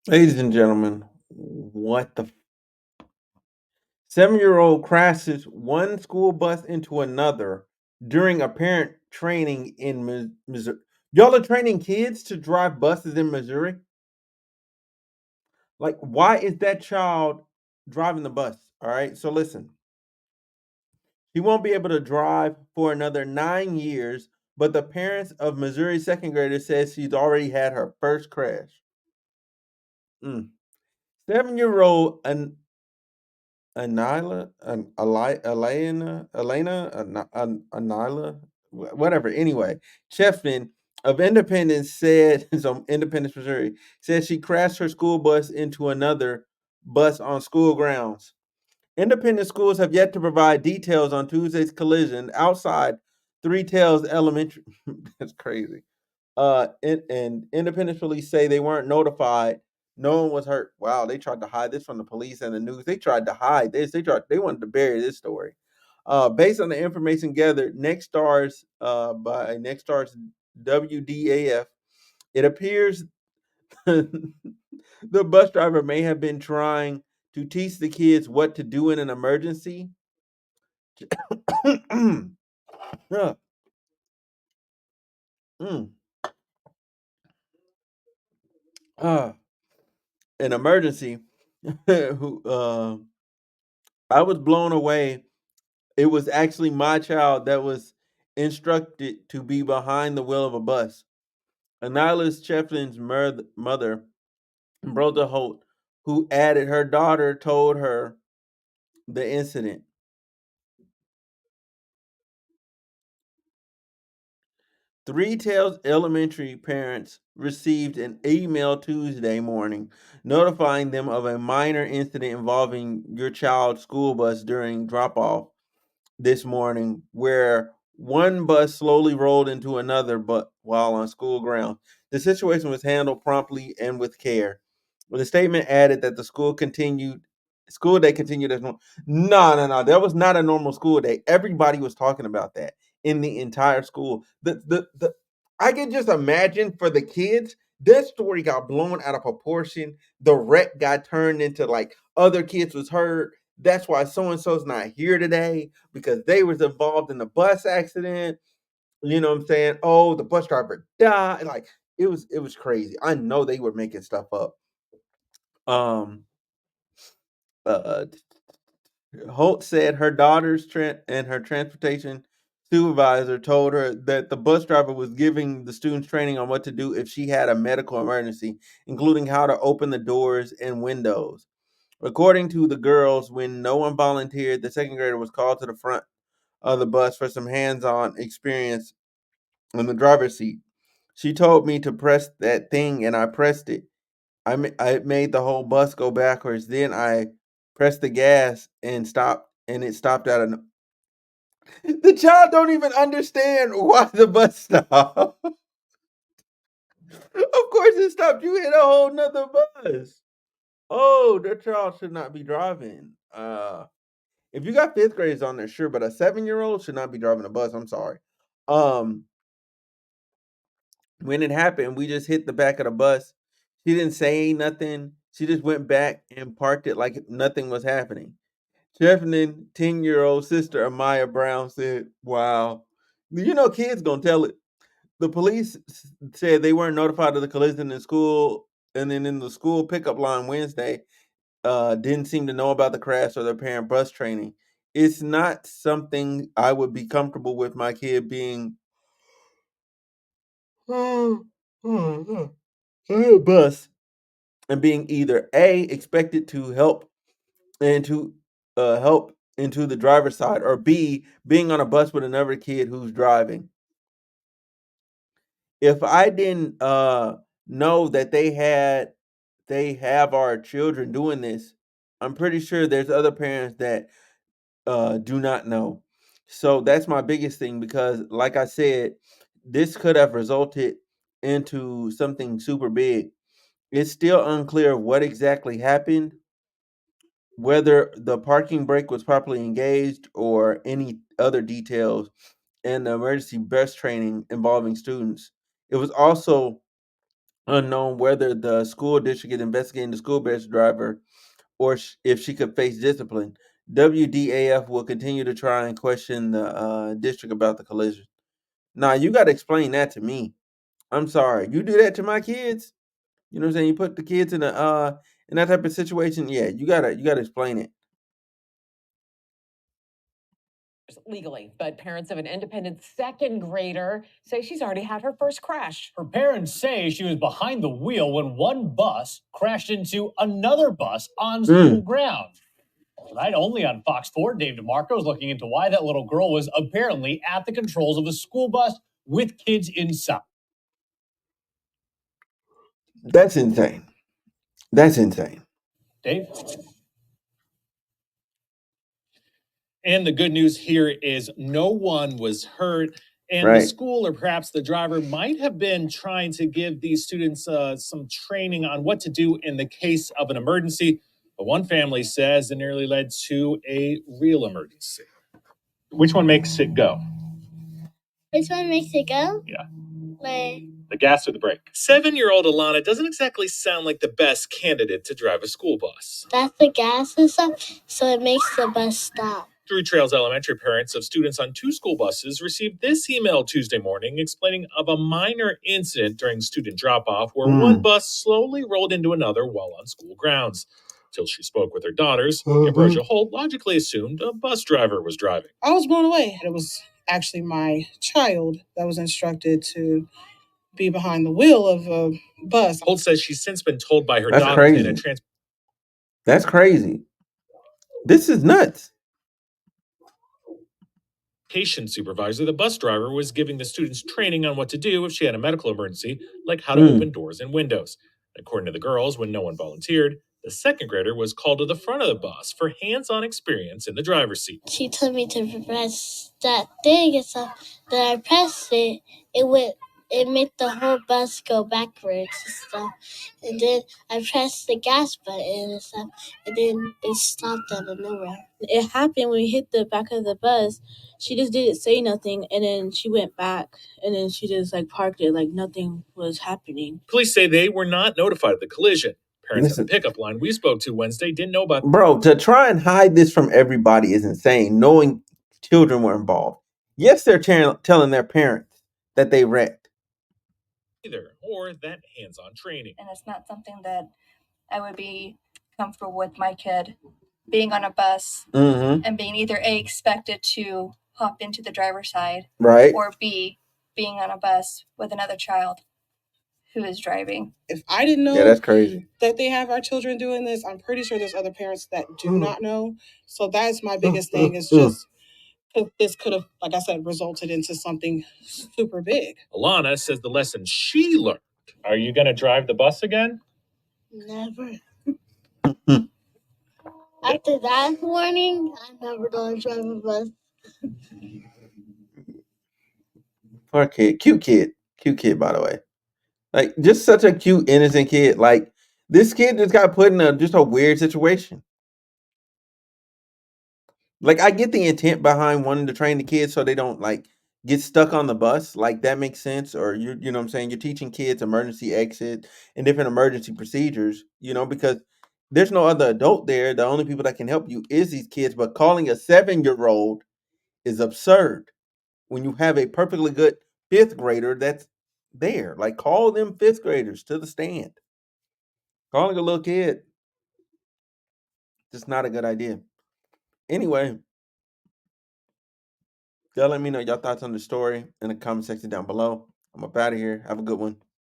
Ladies and gentlemen, what the 7-year-old crashes one school bus into another during apparent training in Missouri. Y'all are training kids to drive buses in Missouri? Like, why is that child driving the bus? All right. So listen, he won't be able to drive for another 9 years, but the parents of Missouri second grader says she's already had her first crash. Mm. 7-year-old Anila, whatever. Anyway, Chefman of Independence said, so Independence, Missouri, said she crashed her school bus into another bus on school grounds. Independent schools have yet to provide details on Tuesday's collision outside Three Tails Elementary. That's crazy. And Independence police say they weren't notified. No one was hurt. Wow, they tried to hide this from the police and the news. They tried to hide this. They wanted to bury this story. Based on the information gathered, by Next Stars WDAF, it appears the bus driver may have been trying to teach the kids what to do in an emergency. Uh, mm, uh, an emergency. Who I was blown away. It was actually my child that was instructed to be behind the wheel of a bus. Anilus Cheflin's mother, Brother Holt, who added her daughter, told her the incident. Three Tails Elementary parents received an email Tuesday morning notifying them of a minor incident involving your child's school bus during drop off this morning where one bus slowly rolled into another but while on school ground. The situation was handled promptly and with care. But the statement added that the school day continued as normal. No, no, no. That was not a normal school day. Everybody was talking about that in the entire school. The I can just imagine for the kids, that story got blown out of proportion. The wreck got turned into like other kids was hurt. That's why so and so's not here today because they was involved in the bus accident. You know what I'm saying? Oh, the bus driver died. Like it was crazy. I know they were making stuff up. Um, uh, Holt said her and her transportation supervisor told her that the bus driver was giving the students training on what to do if she had a medical emergency, including how to open the doors and windows. According to the girls, when no one volunteered, the second grader was called to the front of the bus for some hands-on experience in the driver's seat. She told me to press that thing, and I pressed it. I made the whole bus go backwards. Then I pressed the gas and stopped, and it stopped at a. The child don't even understand why the bus stopped. Of course, it stopped. You hit a whole nother bus. Oh, that child should not be driving. If you got fifth graders on there, sure, but a 7-year-old should not be driving a bus. I'm sorry. Um, when it happened, we just hit the back of the bus. She didn't say nothing. She just went back and parked it like nothing was happening. Chef's 10-year-old sister Amaya Brown said, "Wow, you know, kids gonna tell it." The police said they weren't notified of the collision in school, and then in the school pickup line Wednesday, didn't seem to know about the crash or their parent bus training. It's not something I would be comfortable with my kid being on a bus and being either A, expected to help into the driver's side, or B, being on a bus with another kid who's driving. If I didn't know that they have our children doing this, I'm pretty sure there's other parents that do not know. So that's my biggest thing because, like I said, this could have resulted into something super big. It's still unclear what exactly happened, whether the parking brake was properly engaged or any other details in the emergency bus training involving students. It was also unknown whether the school district is investigating the school bus driver or if she could face discipline. WDAF will continue to try and question the district about the collision. Now, you got to explain that to me. I'm sorry. You do that to my kids? You know what I'm saying? You put the kids in that type of situation. Yeah, you gotta explain it. Legally, but parents of an independent second grader say she's already had her first crash. Her parents say she was behind the wheel when one bus crashed into another bus on school grounds. Tonight, only on Fox 4, Dave DeMarco is looking into why that little girl was apparently at the controls of a school bus with kids inside. That's insane. That's insane. Dave? And the good news here is no one was hurt. And the Right. school, or perhaps the driver, might have been trying to give these students some training on what to do in the case of an emergency. But one family says it nearly led to a real emergency. Which one makes it go? Which one makes it go? Yeah. Like, The gas or the brake? 7-year-old Alana doesn't exactly sound like the best candidate to drive a school bus. that's the gas and stuff, so it makes the bus stop. Drury Trails Elementary parents of students on 2 school buses received this email Tuesday morning explaining of a minor incident during student drop-off where one bus slowly rolled into another while on school grounds. Till she spoke with her daughters, Ambrosia Holt logically assumed a bus driver was driving. I was blown away. It was actually my child that was instructed to be behind the wheel of a bus. Holt says she's since been told by her That's daughters in a crazy. That's crazy. This is nuts. Transportation supervisor, the bus driver was giving the students training on what to do if she had a medical emergency, like how to open doors and windows. According to the girls, when no one volunteered, the second grader was called to the front of the bus for hands-on experience in the driver's seat. She told me to press that thing and stuff. Then I pressed it. It made the whole bus go backwards and stuff. And then I pressed the gas button and stuff. And then it stopped out of nowhere. It happened when we hit the back of the bus. She just didn't say nothing, and then she went back, and then she just parked it like nothing was happening. Police say they were not notified of the collision. Parents at the pickup line we spoke to Wednesday didn't know about. Bro, to try and hide this from everybody is insane, knowing children were involved. Yes, they're telling their parents that they wrecked. Either, or that hands-on training. And it's not something that I would be comfortable with my kid being on a bus and being either A, expected to hop into the driver's side, right, or B, being on a bus with another child who is driving. If I didn't know that's crazy. that they have our children doing this, I'm pretty sure there's other parents that do not know. So that's my biggest thing is just this could have, like I said, resulted into something super big. Alana says the lesson she learned. Are you going to drive the bus again? Never. After that warning, I'm never going to drive a bus. Poor kid. Cute kid, by the way. Like, just such a cute, innocent kid. Like, this kid just got put in just a weird situation. Like, I get the intent behind wanting to train the kids so they don't get stuck on the bus. Like, that makes sense. Or you know what I'm saying? You're teaching kids emergency exit and different emergency procedures, because there's no other adult there. The only people that can help you is these kids. But calling a 7-year-old is absurd when you have a perfectly good 5th grader that's there. Like, call them 5th graders to the stand. Calling a little kid, just not a good idea. Anyway, y'all let me know your thoughts on the story in the comment section down below. I'm up out of here. Have a good one.